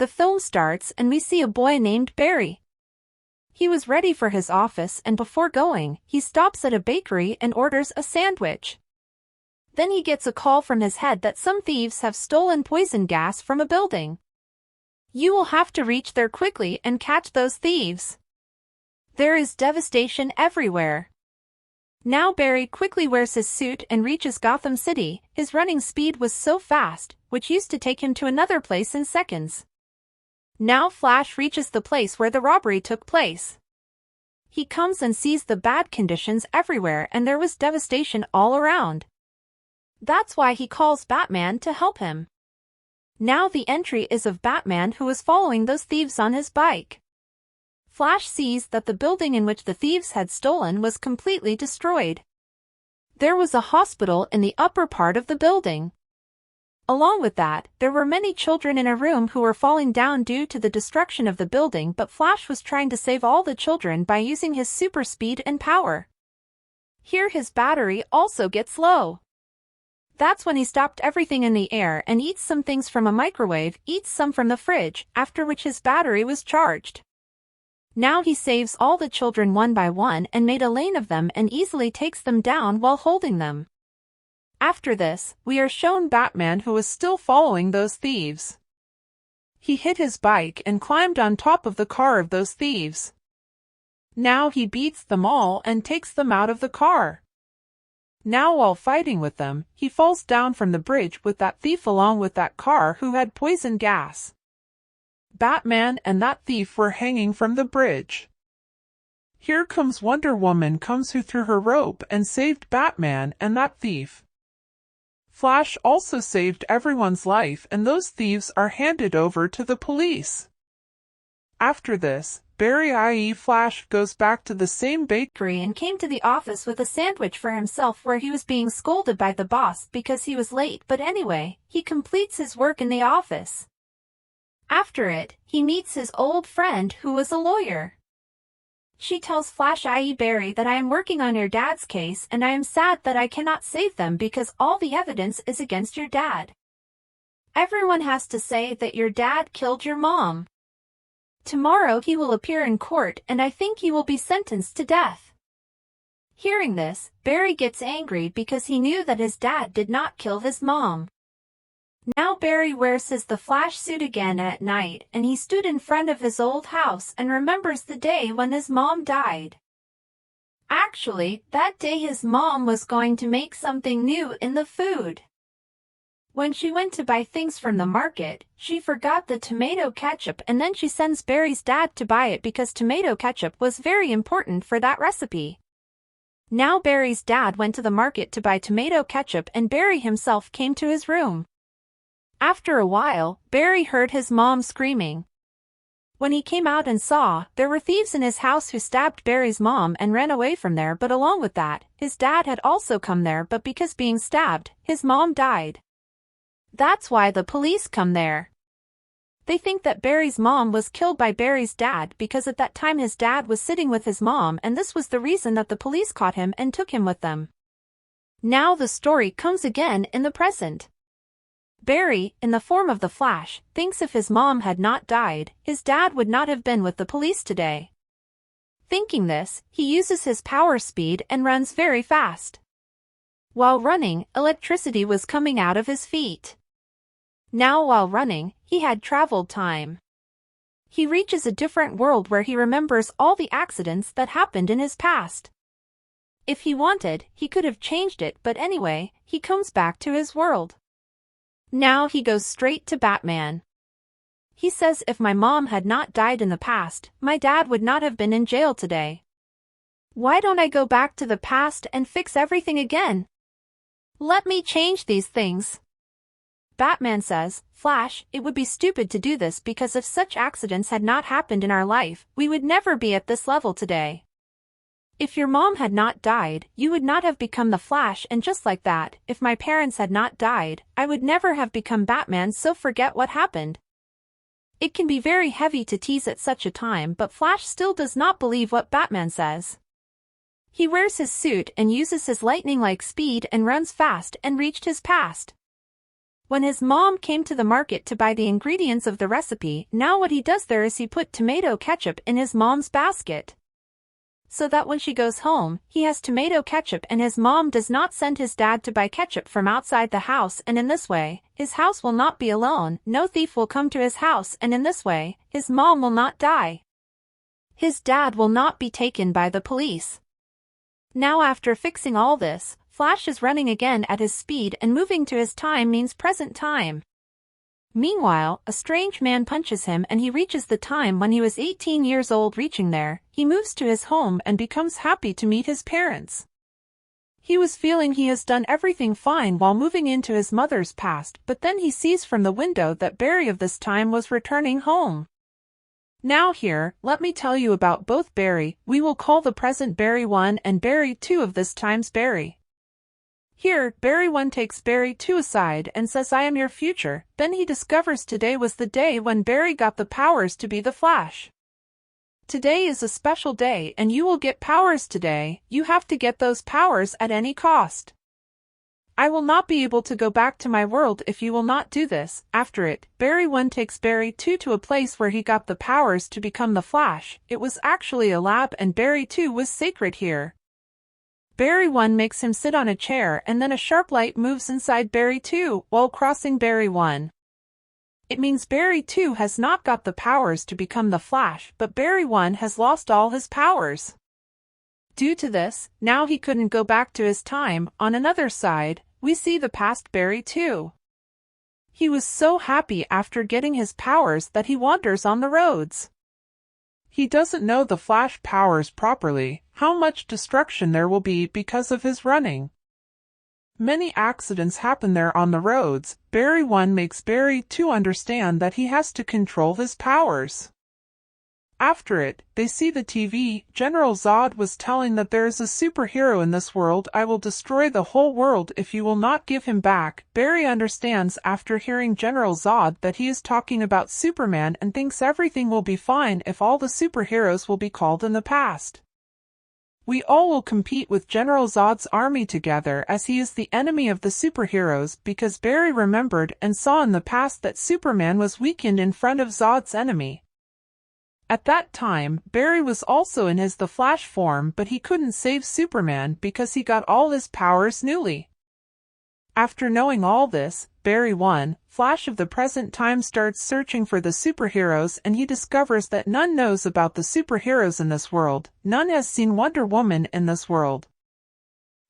The film starts and we see a boy named Bary. He was ready for his office and before going, he stops at a bakery and orders a sandwich. Then he gets a call from his head that some thieves have stolen poison gas from a building. You will have to reach there quickly and catch those thieves. There is devastation everywhere. Now Bary quickly wears his suit and reaches Gotham City. His running speed was so fast, which used to take him to another place in seconds. Now Flash reaches the place where the robbery took place. He comes and sees the bad conditions everywhere and there was devastation all around. That's why he calls Batman to help him. Now the entry is of Batman who was following those thieves on his bike. Flash sees that the building in which the thieves had stolen was completely destroyed. There was a hospital in the upper part of the building. Along with that, there were many children in a room who were falling down due to the destruction of the building, but Flash was trying to save all the children by using his super speed and power. Here his battery also gets low. That's when he stopped everything in the air and eats some things from a microwave, eats some from the fridge, after which his battery was charged. Now he saves all the children one by one and made a lane of them and easily takes them down while holding them. After this, we are shown Batman who is still following those thieves. He hit his bike and climbed on top of the car of those thieves. Now he beats them all and takes them out of the car. Now while fighting with them, he falls down from the bridge with that thief along with that car who had poison gas. Batman and that thief were hanging from the bridge. Here comes Wonder Woman who threw her rope and saved Batman and that thief. Flash also saved everyone's life and those thieves are handed over to the police. After this, Bary i.e. Flash goes back to the same bakery and came to the office with a sandwich for himself where he was being scolded by the boss because he was late, but anyway, he completes his work in the office. After it, he meets his old friend who was a lawyer. She tells Flash i.e. Bary that I am working on your dad's case and I am sad that I cannot save them because all the evidence is against your dad. Everyone has to say that your dad killed your mom. Tomorrow he will appear in court and I think he will be sentenced to death. Hearing this, Bary gets angry because he knew that his dad did not kill his mom. Now Bary wears the Flash suit again at night and he stood in front of his old house and remembers the day when his mom died. Actually, that day his mom was going to make something new in the food. When she went to buy things from the market, she forgot the tomato ketchup and then she sends Bary's dad to buy it because tomato ketchup was very important for that recipe. Now Bary's dad went to the market to buy tomato ketchup and Bary himself came to his room. After a while, Bary heard his mom screaming. When he came out and saw, there were thieves in his house who stabbed Bary's mom and ran away from there, but along with that, his dad had also come there, but because being stabbed, his mom died. That's why the police come there. They think that Bary's mom was killed by Bary's dad because at that time his dad was sitting with his mom and this was the reason that the police caught him and took him with them. Now the story comes again in the present. Bary, in the form of the Flash, thinks if his mom had not died, his dad would not have been with the police today. Thinking this, he uses his power speed and runs very fast. While running, electricity was coming out of his feet. Now while running, he had traveled time. He reaches a different world where he remembers all the accidents that happened in his past. If he wanted, he could have changed it, but anyway, he comes back to his world. Now he goes straight to Batman. He says if my mom had not died in the past, my dad would not have been in jail today. Why don't I go back to the past and fix everything again? Let me change these things. Batman says, Flash, it would be stupid to do this because if such accidents had not happened in our life, we would never be at this level today. If your mom had not died, you would not have become the Flash, and just like that, if my parents had not died, I would never have become Batman, so forget what happened. It can be very heavy to tease at such a time, but Flash still does not believe what Batman says. He wears his suit and uses his lightning-like speed and runs fast and reached his past. When his mom came to the market to buy the ingredients of the recipe, now what he does there is he put tomato ketchup in his mom's basket, so that when she goes home, he has tomato ketchup and his mom does not send his dad to buy ketchup from outside the house, and in this way, his house will not be alone, no thief will come to his house, and in this way, his mom will not die. His dad will not be taken by the police. Now after fixing all this, Flash is running again at his speed, and moving to his time means present time. Meanwhile, a strange man punches him and he reaches the time when he was 18 years old. Reaching there, he moves to his home and becomes happy to meet his parents. He was feeling he has done everything fine while moving into his mother's past, but then he sees from the window that Bary of this time was returning home. Now here, let me tell you about both Bary. We will call the present Bary 1 and Bary 2 of this time's Bary. Here, Bary 1 takes Bary 2 aside and says, "I am your future." Then he discovers today was the day when Bary got the powers to be the Flash. Today is a special day and you will get powers today. You have to get those powers at any cost. I will not be able to go back to my world if you will not do this. After it, Bary 1 takes Bary 2 to a place where he got the powers to become the Flash. It was actually a lab and Bary 2 was sacred here. Bary 1 makes him sit on a chair and then a sharp light moves inside Bary 2 while crossing Bary 1. It means Bary 2 has not got the powers to become the Flash, but Bary 1 has lost all his powers. Due to this, now he couldn't go back to his time. On another side, we see the past Bary 2. He was so happy after getting his powers that he wanders on the roads. He doesn't know the Flash powers properly, how much destruction there will be because of his running. Many accidents happen there on the roads. Bary 1 makes Bary 2 understand that he has to control his powers. After it, they see the TV. General Zod was telling that there is a superhero in this world. "I will destroy the whole world if you will not give him back." Bary understands after hearing General Zod that he is talking about Superman and thinks everything will be fine if all the superheroes will be called in the past. We all will compete with General Zod's army together as he is the enemy of the superheroes, because Bary remembered and saw in the past that Superman was weakened in front of Zod's enemy. At that time, Bary was also in his The Flash form, but he couldn't save Superman because he got all his powers newly. After knowing all this, Bary 1, Flash of the present time, starts searching for the superheroes and he discovers that none knows about the superheroes in this world. None has seen Wonder Woman in this world.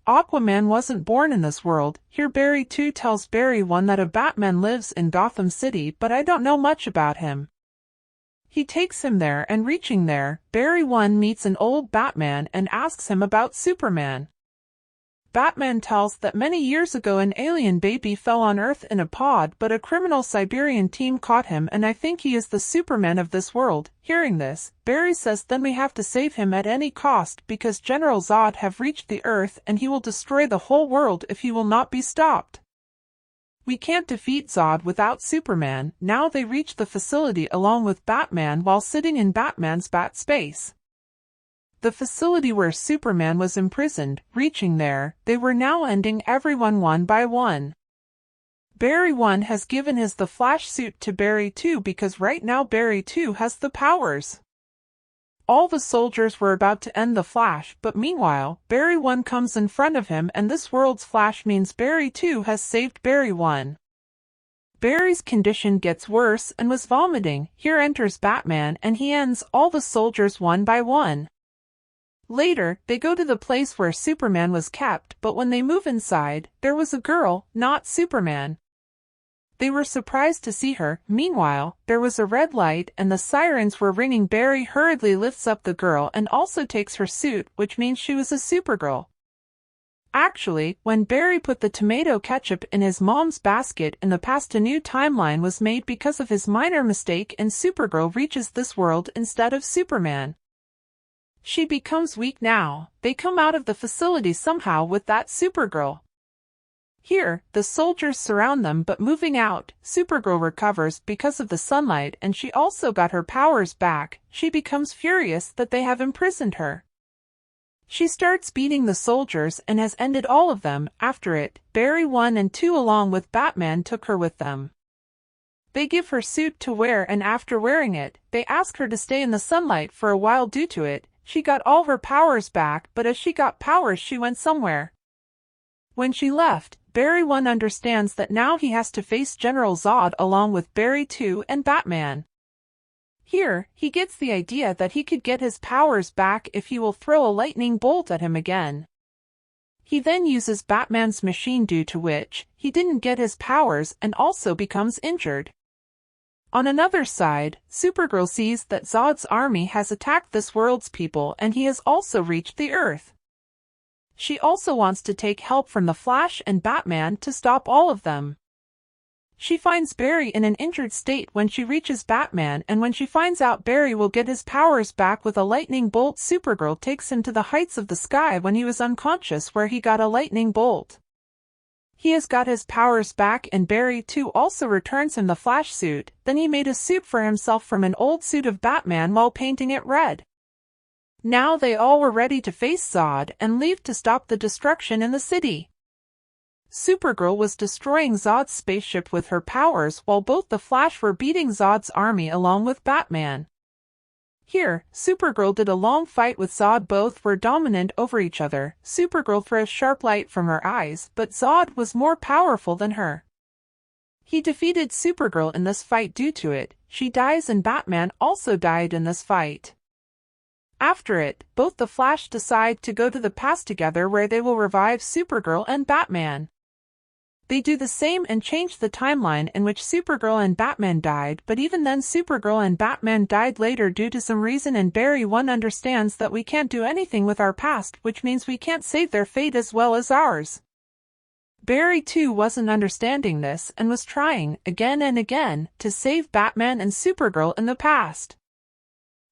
Aquaman wasn't born in this world. Here Bary 2 tells Bary 1 that a Batman lives in Gotham City, but I don't know much about him. He takes him there, and reaching there, Bary 1 meets an old Batman and asks him about Superman. Batman tells that many years ago an alien baby fell on Earth in a pod, but a criminal Siberian team caught him, and I think he is the Superman of this world. Hearing this, Bary says then we have to save him at any cost because General Zod have reached the Earth and he will destroy the whole world if he will not be stopped. We can't defeat Zod without Superman. Now they reach the facility along with Batman while sitting in Batman's bat space. The facility where Superman was imprisoned. Reaching there, they were now ending everyone one by one. Bary 1 has given his The Flash suit to Bary 2 because right now Bary 2 has the powers. All the soldiers were about to end the Flash, but meanwhile, Bary 1 comes in front of him and this world's Flash means Bary 2 has saved Bary 1. Bary's condition gets worse and was vomiting. Here enters Batman and he ends all the soldiers one by one. Later, they go to the place where Superman was kept, but when they move inside, there was a girl, not Superman. They were surprised to see her. Meanwhile, there was a red light and the sirens were ringing. Bary hurriedly lifts up the girl and also takes her suit, which means she was a Supergirl. Actually, when Bary put the tomato ketchup in his mom's basket in the past, a new timeline was made because of his minor mistake and Supergirl reaches this world instead of Superman. She becomes weak now. They come out of the facility somehow with that Supergirl. Here, the soldiers surround them, but moving out, Supergirl recovers because of the sunlight and she also got her powers back. She becomes furious that they have imprisoned her. She starts beating the soldiers and has ended all of them. After it, Bary 1 and 2 along with Batman took her with them. They give her suit to wear, and after wearing it, they ask her to stay in the sunlight for a while. Due to it, she got all her powers back, but as she got powers she went somewhere. When she left, Bary 1 understands that now he has to face General Zod along with Bary 2 and Batman. Here, he gets the idea that he could get his powers back if he will throw a lightning bolt at him again. He then uses Batman's machine, due to which he didn't get his powers and also becomes injured. On another side, Supergirl sees that Zod's army has attacked this world's people and he has also reached the Earth. She also wants to take help from the Flash and Batman to stop all of them. She finds Bary in an injured state when she reaches Batman, and when she finds out Bary will get his powers back with a lightning bolt, Supergirl takes him to the heights of the sky when he was unconscious, where he got a lightning bolt. He has got his powers back, and Bary 2 also returns him the Flash suit. Then he made a suit for himself from an old suit of Batman while painting it red. Now they all were ready to face Zod and leave to stop the destruction in the city. Supergirl was destroying Zod's spaceship with her powers while both the Flash were beating Zod's army along with Batman. Here, Supergirl did a long fight with Zod. Both were dominant over each other. Supergirl throws sharp light from her eyes, but Zod was more powerful than her. He defeated Supergirl in this fight. Due to it, she dies, and Batman also died in this fight. After it, both the Flash decide to go to the past together, where they will revive Supergirl and Batman. They do the same and change the timeline in which Supergirl and Batman died, but even then Supergirl and Batman died later due to some reason, and Bary 1 understands that we can't do anything with our past, which means we can't save their fate as well as ours. Bary 2 wasn't understanding this and was trying, again and again, to save Batman and Supergirl in the past.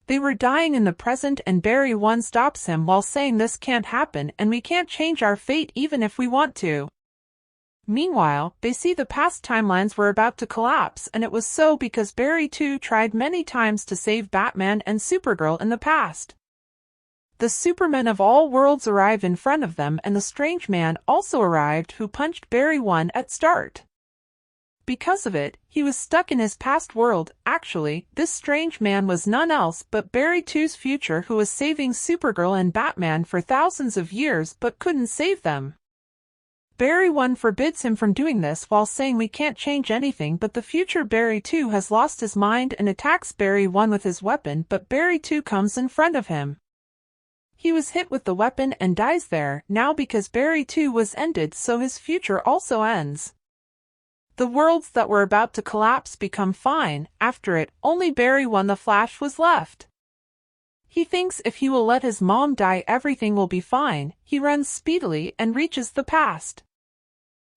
They were dying in the present, and Bary 1 stops him while saying this can't happen and we can't change our fate even if we want to. Meanwhile, they see the past timelines were about to collapse, and it was so because Bary 2 tried many times to save Batman and Supergirl in the past. The Supermen of all worlds arrive in front of them, and the strange man also arrived who punched Bary 1 at start. Because of it, he was stuck in his past world. Actually, this strange man was none else but Bary 2's future, who was saving Supergirl and Batman for thousands of years but couldn't save them. Bary 1 forbids him from doing this while saying we can't change anything, but the future Bary 2 has lost his mind and attacks Bary 1 with his weapon, but Bary 2 comes in front of him. He was hit with the weapon and dies there. Now because Bary 2 was ended, so his future also ends. The worlds that were about to collapse become fine. After it, only Bary 1 the Flash was left. He thinks if he will let his mom die, everything will be fine. He runs speedily and reaches the past.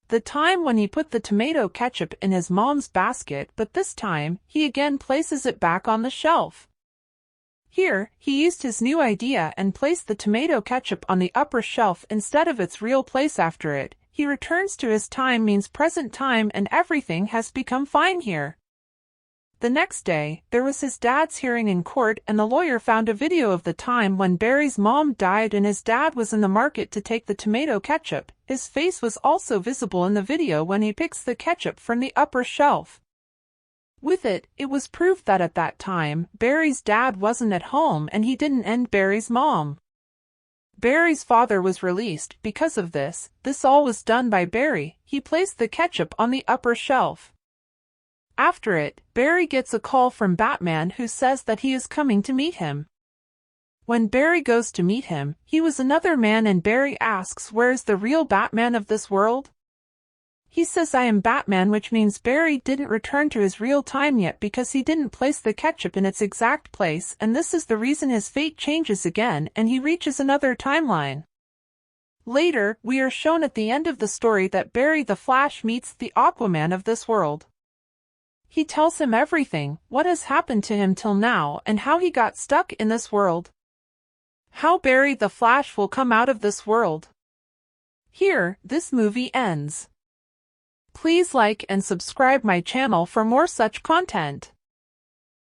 The time when he put the tomato ketchup in his mom's basket, but this time, he again places it back on the shelf. Here, he used his new idea and placed the tomato ketchup on the upper shelf instead of its real place. After it, he returns to his time, means present time, and everything has become fine here. The next day, there was his dad's hearing in court, and the lawyer found a video of the time when Bary's mom died and his dad was in the market to take the tomato ketchup. His face was also visible in the video when he picks the ketchup from the upper shelf. With it, it was proved that at that time, Bary's dad wasn't at home and he didn't end Bary's mom. Bary's father was released. Because of this all was done by Bary. He placed the ketchup on the upper shelf. After it, Bary gets a call from Batman who says that he is coming to meet him. When Bary goes to meet him, he was another man, and Bary asks where is the real Batman of this world? He says I am Batman, which means Bary didn't return to his real time yet because he didn't place the ketchup in its exact place, and this is the reason his fate changes again and he reaches another timeline. Later, we are shown at the end of the story that Bary the Flash meets the Aquaman of this world. He tells him everything, what has happened to him till now and how he got stuck in this world. How Bary the Flash will come out of this world. Here, this movie ends. Please like and subscribe my channel for more such content.